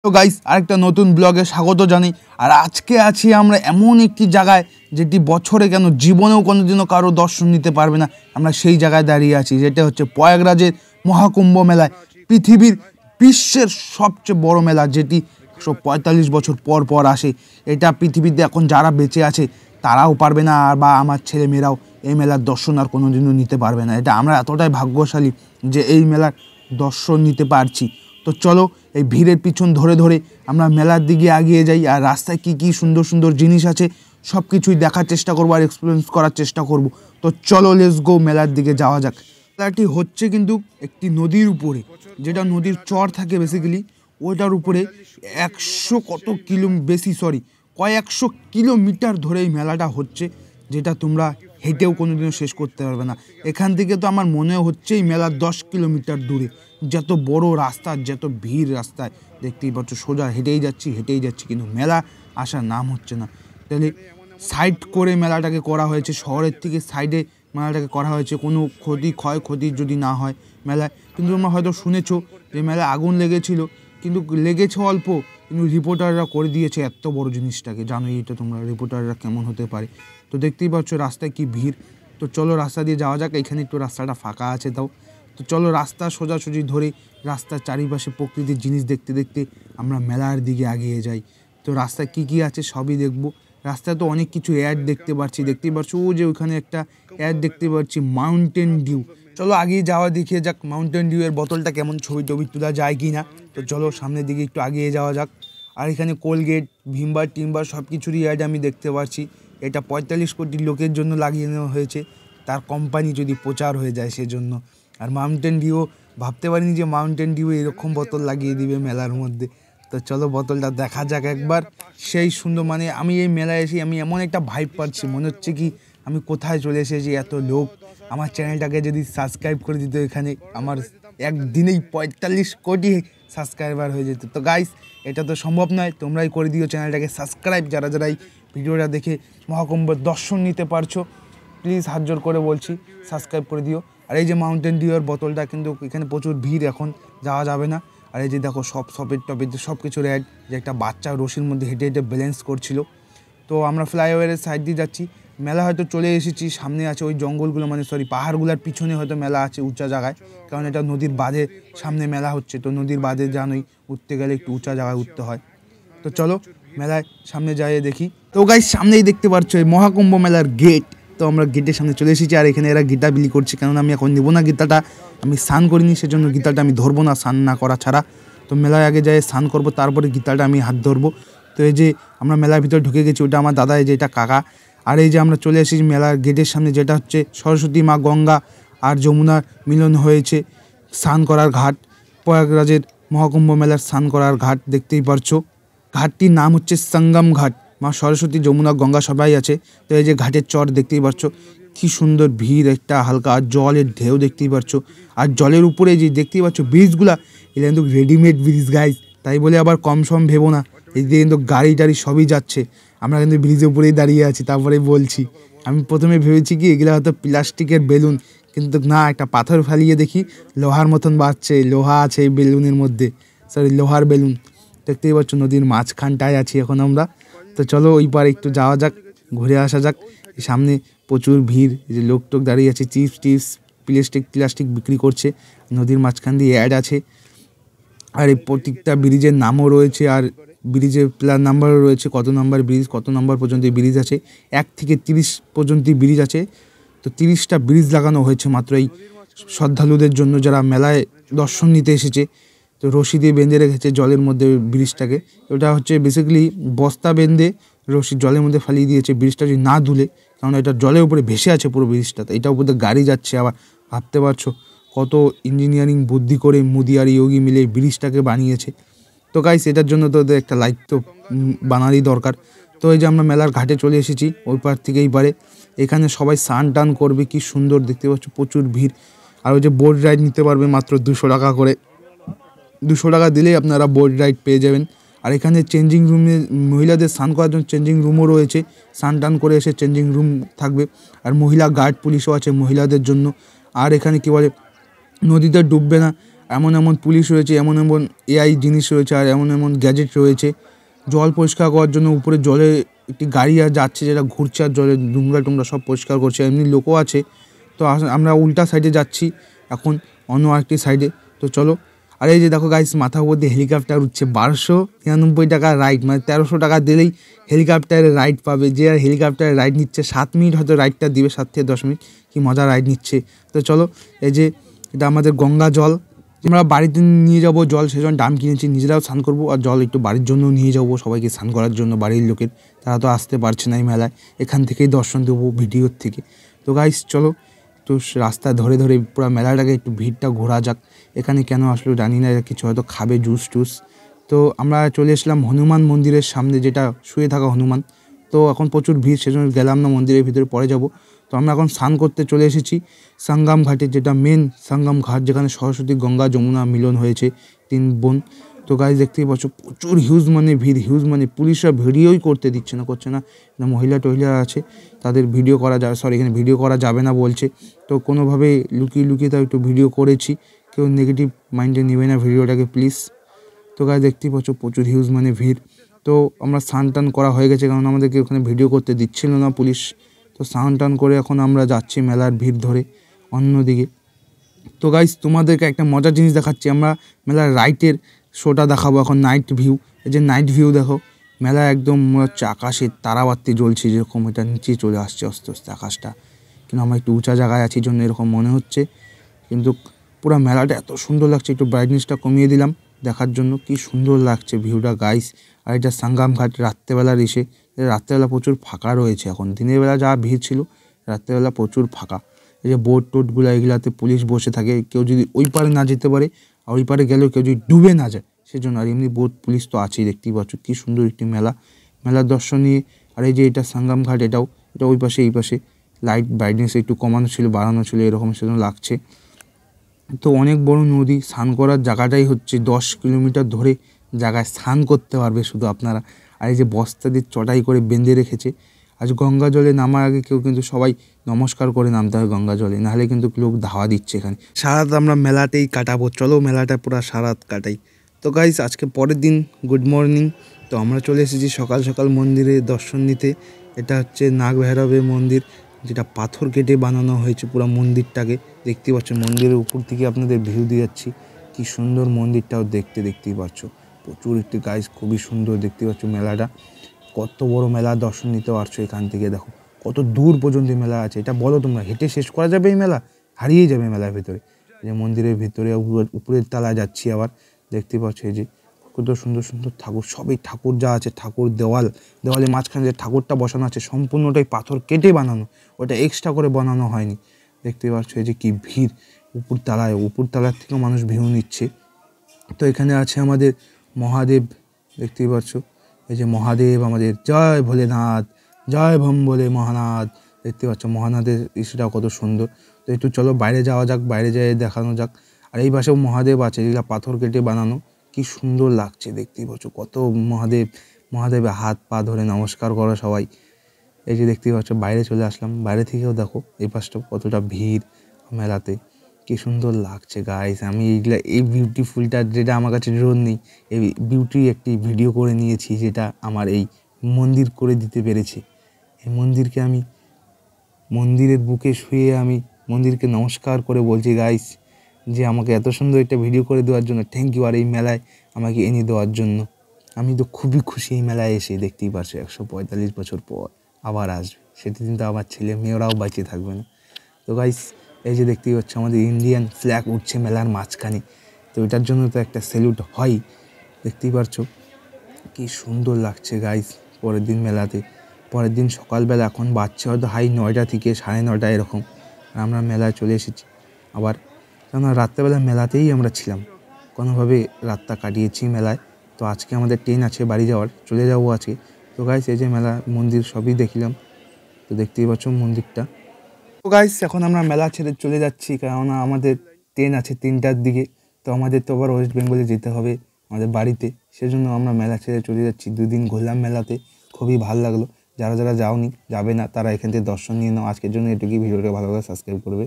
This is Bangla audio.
তো গাইস আরেকটা নতুন ব্লগে স্বাগত জানাই। আর আজকে আছি আমরা এমন একটি জায়গায় যেটি বছরে কেন জীবনেও কোনোদিনও কারো দর্শন নিতে পারবে না। আমরা সেই জায়গায় দাঁড়িয়ে আছি, যেটা হচ্ছে প্রয়াগরাজের মহাকুম্ভ মেলায়, পৃথিবীর বিশ্বের সবচেয়ে বড় মেলা, যেটি 145 বছর পর পর আসে। এটা পৃথিবীতে এখন যারা বেঁচে আছে তারাও পারবে না, আর বা আমার ছেলেমেয়েরাও এই মেলার দর্শন আর কোনোদিনও নিতে পারবে না। এটা আমরা এতটাই ভাগ্যশালী যে এই মেলার দর্শন নিতে পারছি। তো চলো এই ভিড়ের পিছন ধরে ধরে আমরা মেলার দিকে এগিয়ে যাই, আর রাস্তায় কি কি সুন্দর সুন্দর জিনিস আছে সব কিছুই দেখার চেষ্টা করবো আর এক্সপিরিয়েন্স করার চেষ্টা করব। তো চলো লেটস গো, মেলার দিকে যাওয়া যাক। মেলাটি হচ্ছে কিন্তু একটি নদীর উপরে, যেটা নদীর চর থাকে বেসিক্যালি, ওইটার উপরে 100 কিলোমিটার ধরে এই মেলাটা হচ্ছে, যেটা তোমরা হেঁটেও কোনোদিনও শেষ করতে পারবে না। এখান থেকে তো আমার মনে হচ্ছে এই মেলা 10 কিলোমিটার দূরে। যত বড় রাস্তা, যত ভিড় রাস্তায়, দেখতেই পাচ্ছ সোজা হেঁটেই যাচ্ছি, কিন্তু মেলা আসার নাম হচ্ছে না। তাহলে সাইড করে মেলাটাকে করা হয়েছে, শহরের থেকে সাইডে মেলাটাকে করা হয়েছে, কোনো ক্ষয়ক্ষতি যদি না হয় মেলায়। কিন্তু তোমরা হয়তো শুনেছো যে মেলায় আগুন লেগেছিল, কিন্তু লেগেছে অল্প, কিন্তু রিপোর্টাররা করে দিয়েছে এত বড় জিনিসটাকে। জানোই এটা তোমরা রিপোর্টাররা কেমন হতে পারে। তো দেখতেই পাচ্ছ রাস্তায় কি ভিড়। তো চলো রাস্তা দিয়ে যাওয়া যাক। এখানে একটু রাস্তাটা ফাঁকা আছে তাও। তো চলো রাস্তা সোজাসুজি ধরে রাস্তার চারিপাশে প্রকৃতির জিনিস দেখতে দেখতে আমরা মেলার দিকে এগিয়ে যাই। তো রাস্তায় কি কি আছে সবই দেখবো। রাস্তায় তো অনেক কিছু অ্যাড দেখতেই পাচ্ছ ও যে ওখানে একটা অ্যাড দেখতে পাচ্ছি, মাউন্টেন ডিউ। চলো আগিয়ে যাওয়া দেখিয়ে যাক মাউন্টেন ডিউ এর বোতলটা কেমন, ছবি টবি তোলা যায় কি না। তো চলো সামনের দিকে একটু আগিয়ে যাওয়া যাক। আর এখানে কোলগেট, ভিমবার টিমবার সব কিছুরই অ্যাড আমি দেখতে পাচ্ছি। এটা 45 কোটি লোকের জন্য লাগিয়ে নেওয়া হয়েছে, তার কোম্পানি যদি প্রচার হয়ে যায় সেজন্য। আর মাউন্টেন ডিউ ভাবতে পারিনি যে মাউন্টেন ডিউ এরকম বোতল লাগিয়ে দিবে মেলার মধ্যে। তো চলো বোতলটা দেখা যাক একবার। সেই সুন্দর, মানে আমি এই মেলায় এসে আমি এমন একটা ভাইব পাচ্ছি, মনে হচ্ছে কি আমি কোথায় চলে এসেছি। এত লোক, আমার চ্যানেলটাকে যদি সাবস্ক্রাইব করে দিত, এখানে আমার একদিনেই 45 কোটি সাবস্ক্রাইবার হয়ে যেত। তো গাইস এটা তো সম্ভব নয়, তোমরাই করে দিও চ্যানেলটাকে সাবস্ক্রাইব, যারা যারাই ভিডিওটা দেখে মহাকুম্ভের দর্শন নিতে পারছো। প্লিজ হাত জোর করে বলছি সাবস্ক্রাইব করে দিও। আর এই যে মাউন্টেন ডিউয়ের বোতলটা, কিন্তু এখানে প্রচুর ভিড়, এখন যাওয়া যাবে না। আর এই যে দেখো শপের সব কিছুর অ্যাড, যে একটা বাচ্চা রশির মধ্যে হেঁটে হেঁটে ব্যালেন্স করছিল। তো আমরা ফ্লাইওভারের সাইড দিয়ে যাচ্ছি। মেলা হয়তো চলে এসেছি, সামনে আছে ওই জঙ্গলগুলো, মানে পাহাড়গুলোর পিছনে হয়তো মেলা আছে উঁচা জায়গায়, কারণ এটা নদীর বাঁধে সামনে মেলা হচ্ছে। তো নদীর বাঁধে জানোই উঠতে গেলে একটু উঁচা জায়গায় উঠতে হয়। তো চলো মেলায় সামনে যাইয়ে দেখি। তো গাইস সামনেই দেখতে পাচ্ছ এই মহাকুম্ভ মেলার গেট। তো আমরা গেটের সামনে চলে এসেছি, আর এখানে এরা গীতা বিলি করছে, কারণ আমি এখন নেবো না গীতাটা, আমি স্নান করিনি, সেজন্য গীতাটা আমি ধরবো না স্নান না করা ছাড়া। তো মেলায় আগে যাই স্নান করবো, তারপরে গীতাটা আমি হাত ধরবো। তো এই যে আমরা মেলার ভিতরে ঢুকে গেছি, ওটা আমার দাদা, এই যে এটা কাকা। আর এই যে আমরা চলে এসেছি মেলার গেটের সামনে, যেটা হচ্ছে সরস্বতী মা, গঙ্গা আর যমুনার মিলন হয়েছে স্নান করার ঘাট। প্রয়াগরাজের মহাকুম্ভ মেলার স্নান করার ঘাট দেখতেই পারছো। ঘাটটির নাম হচ্ছে সঙ্গম ঘাট। মা সরস্বতী, যমুনা, গঙ্গা সবাই আছে। তো এই যে ঘাটের চর দেখতেই পাচ্ছ, কি সুন্দর ভিড়, একটা হালকা জলের ঢেউ দেখতেই পাচ্ছ। আর জলের উপরে যে দেখতেই পাচ্ছ ব্রিজগুলা, এটা কিন্তু রেডিমেড ব্রিজ গাইজ, তাই বলে আবার কম সম ভেবো না। এই যে কিন্তু গাড়ি টাড়ি সবই যাচ্ছে, আমরা কিন্তু ব্রিজের উপরেই দাঁড়িয়ে আছি। তারপরে বলছি, আমি প্রথমে ভেবেছি কি এগুলো হয়তো প্লাস্টিকের বেলুন, কিন্তু না, একটা পাথর ফালিয়ে দেখি লোহার মতন বাজছে, লোহা আছে এই বেলুনের মধ্যে, লোহার বেলুন। দেখতেই পাচ্ছ নদীর মাঝখানটায় আছি এখন আমরা। তো চলো ওই পারে একটু যাওয়া যাক, ঘুরে আসা যাক। সামনে প্রচুর ভিড়, যে লোক টোক দাঁড়িয়ে আছে, চিপস টিপস প্লাস্টিক বিক্রি করছে। নদীর মাঝখান দিয়ে অ্যাড আছে, আর এই প্রত্যেকটা ব্রিজের নামও রয়েছে, আর ব্রিজের প্ল্যান নাম্বারও রয়েছে, কত নাম্বার ব্রিজ, কত নাম্বার পর্যন্ত ব্রিজ আছে। 1 থেকে 30 পর্যন্ত ব্রিজ আছে। তো 30টা ব্রিজ লাগানো হয়েছে মাত্র এই শ্রদ্ধালুদের জন্য, যারা মেলায় দর্শন নিতে এসেছে। তো রশি দিয়ে বেঁধে রেখেছে জলের মধ্যে ব্রিজটাকে। ওটা হচ্ছে বেসিক্যালি বস্তা বেঁধে রশি জলের মধ্যে ফালিয়ে দিয়েছে ব্রিজটা যদি না দুলে, কারণ এটা জলের উপরে ভেসে আছে পুরো ব্রিজটা। তো এটার উপর গাড়ি যাচ্ছে, আবার ভাবতে পারছো কত ইঞ্জিনিয়ারিং বুদ্ধি করে মোদি আর ইয়োগী মিলে ব্রিজটাকে বানিয়েছে। তো গাইস এটার জন্য তো একটা লাইট তো বানারই দরকার। তো এই যে আমরা মেলার ঘাটে চলে এসেছি, ওই পার থেকে এই পারে। এখানে সবাই স্নান টান করবে, কি সুন্দর দেখতে পাচ্ছ, প্রচুর ভিড়। আর ওই যে বোট রাইড নিতে পারবে মাত্র 200 টাকা করে, 200 টাকা দিলেই আপনারা বোট রাইড পেয়ে যাবেন। আর এখানে চেঞ্জিং রুমে মহিলাদের স্নান করার জন্য চেঞ্জিং রুমও রয়েছে, স্নান টান করে এসে চেঞ্জিং রুম থাকবে। আর মহিলা গার্ড পুলিশও আছে মহিলাদের জন্য। আর এখানে কী বলে, নদীতে ডুববে না, এমন এমন পুলিশ রয়েছে, এমন এমন এআই জিনিস রয়েছে, আর এমন এমন গ্যাজেট রয়েছে। জল পরিষ্কার করার জন্য উপরে জলে একটি গাড়ি আর যাচ্ছে, যেটা ঘুরছে আর জলে নোংরা টোংরা সব পরিষ্কার করছে। এমনি লোকও আছে। তো আমরা উল্টা সাইডে যাচ্ছি এখন, অন্য আরেকটি সাইডে। তো চলো। আর এই যে দেখো গাইস, মাথার উপর দিয়ে হেলিকপ্টার উঠছে। 1299 টাকা রাইড, মানে 1300 টাকা দিলেই হেলিকপ্টারের রাইড পাবে। যে আর হেলিকপ্টারের রাইড নিচ্ছে 7 মিনিট হয়তো রাইডটা দিবে, 7 থেকে 10 মিনিট, কি মজা রাইড নিচ্ছে। তো চলো, এই যে এটা আমাদের গঙ্গা জল, আমরা বাড়িতে নিয়ে যাব জল, সেজন্য ডাম কিনেছি, নিজেরাও স্নান করবো আর জল একটু বাড়ির জন্য নিয়ে যাবো, সবাইকে স্নান করার জন্য। বাড়ির লোকের, তারা তো আসতে পারছে না এই মেলায়, এখান থেকেই দর্শন দেবো ভিডিওর থেকে। তো গাইস চলো, একটু রাস্তা ধরে ধরে পুরো মেলাটাকে একটু ভিড়টা ঘোরা যাক। এখানে কেন আসলো জানি না, কিছু হয়তো খাবে জুস টুস। তো আমরা চলে এসলাম হনুমান মন্দিরের সামনে, যেটা শুয়ে থাকা হনুমান। তো এখন প্রচুর ভিড়, সেজন্য গেলাম না মন্দিরের ভিতরে, পরে যাব। তো আমরা এখন স্নান করতে চলে এসেছি সঙ্গম ঘাটে, যেটা মেন সঙ্গম ঘাট, যেখানে সরস্বতী গঙ্গা যমুনা মিলন হয়েছে, 3 বোন। তো গাইজ দেখতেই পাচ্ছ প্রচুর হিউজ মানে ভিড়, হিউজ মানে পুলিশরা ভিডিওই করতে দিচ্ছে না, করছে না। মহিলা টহিলা আছে, তাদের ভিডিও করা যাবে, সরি এখানে ভিডিও করা যাবে না বলছে। তো কোনোভাবে লুকিয়ে লুকিয়ে তাও একটু ভিডিও করেছি, কেউ নেগেটিভ মাইন্ডে নেবে না ভিডিওটাকে প্লিজ। তো গাইজ দেখতেই পাচ্ছ প্রচুর হিউজ মানে ভিড়। তো আমরা স্নান টান করা হয়ে গেছে, কারণ আমাদেরকে ওখানে ভিডিও করতে দিচ্ছিল না পুলিশ। তো স্নান টান করে এখন আমরা যাচ্ছি মেলার ভিড় ধরে অন্যদিকে। তো গাইস তোমাদেরকে একটা মজার জিনিস দেখাচ্ছি, আমরা মেলার রাইটের শোটা দেখাবো এখন, নাইট ভিউ। এই যে নাইট ভিউ দেখো, মেলা একদম মনে হচ্ছে আকাশে তারাবাতি জ্বলছে, যেরকম এটা নিচে চলে আসছে আস্তে আস্তে আকাশটা। কিন্তু আমরা একটু উঁচা জায়গায় আছি জন্য এরকম মনে হচ্ছে, কিন্তু পুরো মেলাটা এত সুন্দর লাগছে। একটু ব্রাইটনেসটা কমিয়ে দিলাম দেখার জন্য, কি সুন্দর লাগছে ভিউটা গাইস। আর এটা সঙ্গম ঘাট রাত্রেবেলার এসে, রাত্রেবেলা প্রচুর ফাঁকা রয়েছে এখন, দিনের বেলা যা ভিড় ছিল, রাত্রেবেলা প্রচুর ফাঁকা। এই যে বোট টোটগুলো, এগুলাতে পুলিশ বসে থাকে, কেউ যদি ওই পারে না যেতে পারে, আর ওই পারে গেলেও কেউ যদি ডুবে না যায় সেজন্য। আর এমনি বোট পুলিশ তো আছেই, দেখতেই পাচ্ছ কী সুন্দর একটি মেলা, মেলার দর্শন নিয়ে। আর এই যে এটা সঙ্গম ঘাট, এটা ওই পাশে এই পাশে লাইট ব্রাইটনেস একটু কমানো ছিল, বাড়ানো ছিল, এরকম সেজন্য লাগছে। তো অনেক বড় নদী, স্নান করার জায়গাটাই হচ্ছে 10 কিলোমিটার ধরে জায়গায় স্নান করতে পারবে শুধু আপনারা। আর এই যে বস্তা দিয়ে চটাই করে বেঁধে রেখেছে। আজ গঙ্গা জলে নামার আগে কেউ কিন্তু সবাই নমস্কার করে নামতে হয় গঙ্গা জলে, নাহলে কিন্তু লোক ধাওয়া দিচ্ছে এখানে। সারাত আমরা মেলাতেই কাটাবো, চলো মেলাটা পুরো সারাত কাটাই। তো গাইস আজকে পরের দিন, গুড মর্নিং। তো আমরা চলে এসেছি সকাল সকাল মন্দিরে দর্শন নিতে। এটা হচ্ছে নাগ ভৈরবের মন্দির, যেটা পাথর কেটে বানানো হয়েছে পুরো মন্দিরটাকে। দেখতে পাচ্ছ মন্দিরের উপর থেকে আপনাদের ভিউ দিয়ে যাচ্ছি, কি সুন্দর মন্দিরটাও দেখতেই পাচ্ছ। প্রচুর একটি গাইস, খুবই সুন্দর দেখতে পাচ্ছ মেলাটা, কত বড় মেলা, দর্শন নিতে পারছো এখান থেকে। দেখো কত দূর পর্যন্ত মেলা আছে, এটা বলো তোমরা হেঁটে শেষ করা যাবে এই মেলা? হারিয়ে যাবে মেলার ভিতরে। যে মন্দিরের ভিতরে উপরের তলায় যাচ্ছি আবার, দেখতে পাচ্ছ এই যে কত সুন্দর সুন্দর ঠাকুর, সবই ঠাকুর যা আছে, ঠাকুর দেওয়ালে মাঝখানে যে ঠাকুরটা বসানো আছে সম্পূর্ণটাই পাথর কেটে বানানো, ওটা এক্সট্রা করে বানানো হয়নি। দেখতে পাচ্ছ এই যে কি ভিড়, উপর তলার থেকেও মানুষ ভিউ নিচ্ছে। তো এখানে আছে আমাদের মহাদেব, দেখতেই পাচ্ছ এই যে মহাদেব আমাদের, জয় ভোলেনাথ, জয় ভম বলে মহানাথ। দেখতে পাচ্ছ মহানাথের ইস্যুটা কত সুন্দর। তো একটু চলো বাইরে যাওয়া যাক, বাইরে যেয়ে দেখানো যাক। আর এই পাশেও মহাদেব আছে, যেগুলো পাথর কেটে বানানো, কি সুন্দর লাগছে দেখতেই পাচ্ছ কত মহাদেবের হাত পা ধরে নমস্কার করো সবাই। এই যে দেখতেই পাচ্ছ বাইরে চলে আসলাম, বাইরে থেকেও দেখো এই পাশটা কতটা ভিড় মেলাতে, কি সুন্দর লাগছে গাইস। আমি এই বিউটিফুলটা, যেটা আমার কাছে ড্রোন নেই, এই বিউটি একটি ভিডিও করে নিয়েছি, যেটা আমার এই মন্দির করে দিতে পেরেছে। এই মন্দিরকে আমি মন্দিরের বুকে শুয়ে আমি মন্দিরকে নমস্কার করে বলছি গাইস, যে আমাকে এত সুন্দর একটা ভিডিও করে দেওয়ার জন্য থ্যাংক ইউ। আর এই মেলায় আমাকে এনে দেওয়ার জন্য আমি তো খুবই খুশি এই মেলায় এসে। দেখতেই পাচ্ছ 145 বছর পর আবার আসবে, সেটি কিন্তু আমার ছেলে মেয়েরাও বাঁচিয়ে থাকবে না। তো গাইস এই যে দেখতেই পাচ্ছ আমাদের ইন্ডিয়ান ফ্ল্যাগ উঠছে মেলার মাঝখানে, তো এটার জন্য তো একটা স্যালুট হয়। দেখতেই পাচ্ছ কি সুন্দর লাগছে গাইস। পরের দিন সকালবেলা, এখন বাচ্চা হয়তো 9টা থেকে 9:30 এরকম, আমরা মেলায় চলে এসেছি আবার। কেননা রাত্রেবেলা মেলাতেই আমরা ছিলাম, কোনোভাবে রাতটা কাটিয়েছি মেলায়। তো আজকে আমাদের ট্রেন আছে বাড়ি যাওয়ার, চলে যাবো আজকে। তো গাইস এই যে মেলা মন্দির সবই দেখলাম, তো দেখতেই পাচ্ছ মন্দিরটা। তো গাইস এখন আমরা মেলা ছেড়ে চলে যাচ্ছি, কেননা আমাদের ট্রেন আছে 3টার দিকে। তো আমাদের তো আবার ওয়েস্ট বেঙ্গলে যেতে হবে আমাদের বাড়িতে, সেজন্য আমরা মেলা ছেড়ে চলে যাচ্ছি। 2 দিন ঘুরলাম মেলাতে, খুবই ভালো লাগলো। যারা যারা যাওনি, যাবে না, তারা এখান থেকে দর্শন নিয়ে নাও। আজকের জন্য এটুকুই, ভিডিওটা ভালো করে সাবস্ক্রাইব করবে।